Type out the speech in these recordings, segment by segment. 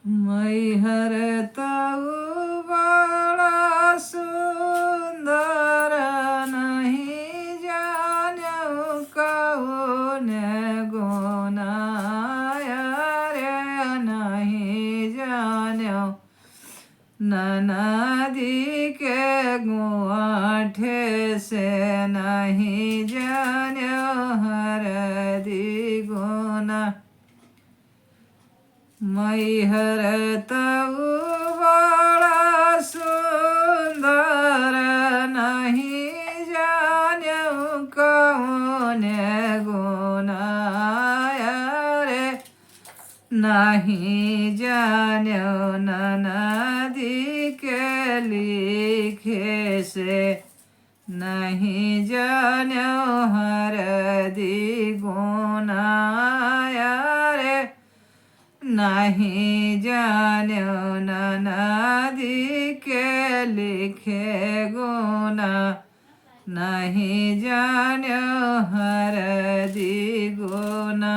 मैहर तऊ बड़ा सुंदर नहीं जान्यो कौन गुनाया रे नहीं जान्यो नदी के गुआठे से नहीं जान्यो हरदी गुना मैहर तऊ बड़ा सुंदर नहीं जान्यो कौन गुनाया रे नहीं जान्यो नदी के लिखे से नहीं जान्यो हरदी गुनाया रे नहीं जान्यो नदी के लिखे गुना नहीं जान्यो हरदी गुना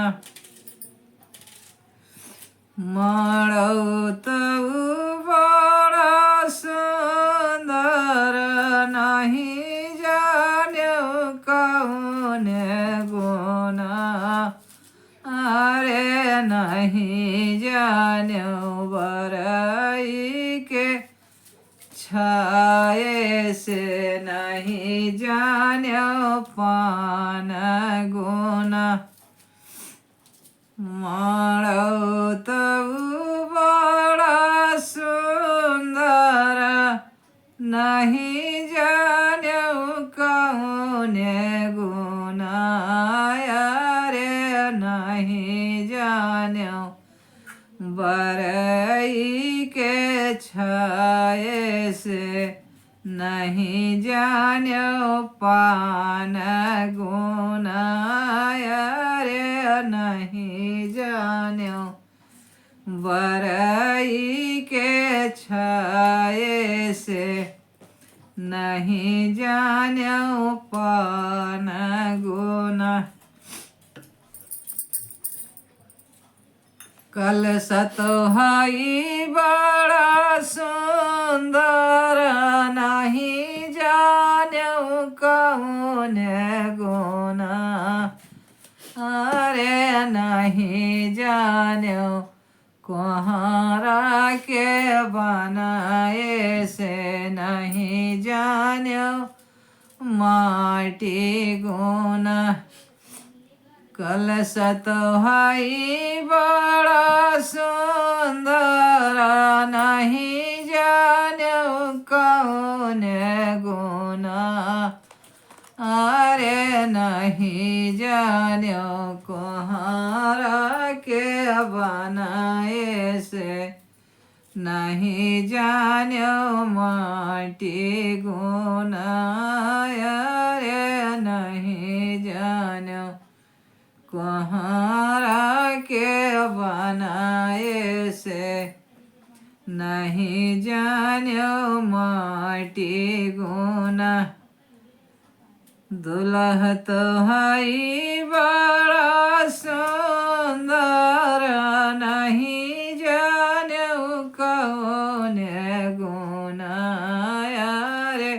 मरौ तऊ बड़ा सुंदर नहीं जान्यो कौन गुना अरे नहीं जान्यो बरई के छाए से नहीं जान्यो पान गुना मरौ तऊ बड़ा सुंदर नहीं जान्यो कौन गुनाया रे नहीं जान्यो बरई के छाए से नहीं जान्यो पान गुनाया रे नहीं जान्यो बरई के छाए से नहीं जान्यो पान गुना कल सतोहाई बड़ा सुंदर नहीं जान्यो कौन गुना अरे नहीं जान्यो कुम्हारा के बनाए से नहीं जान्यो माटी गुना कल सतोहाई बड़ा सुंदर नहीं जान्यो कौन गुना अरे नहीं जान्यो कुम्हारा के बनाए से नहीं जान्यो माटी गुना अरे नहीं जान्यो कुम्हारा के बनाए से नहीं जान्यो माटी गुना दुल्ह तोहाई बड़ा सुंदर नहीं जान्यो कौन गुनाया रे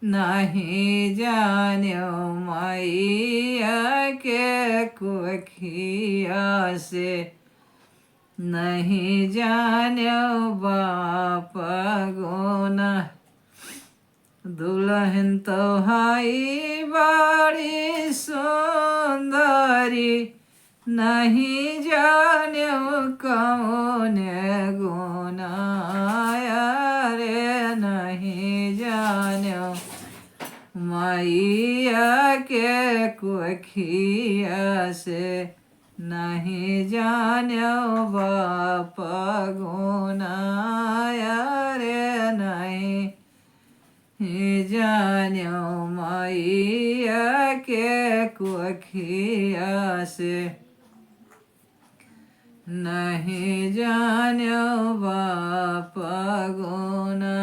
नहीं जान्यो मैया के कुखिया से नहीं जान्यो बाप गुना दुल्हन तोहाई बड़ी सुंदरी नहीं जान्यो कौन गुनाया रे नहीं जान्यो मैया के कुखिया से नहीं जान्यो बाप गुनाया रे नहीं जान्यो मैया के कुखिया से नहीं जान्यो बाप गुना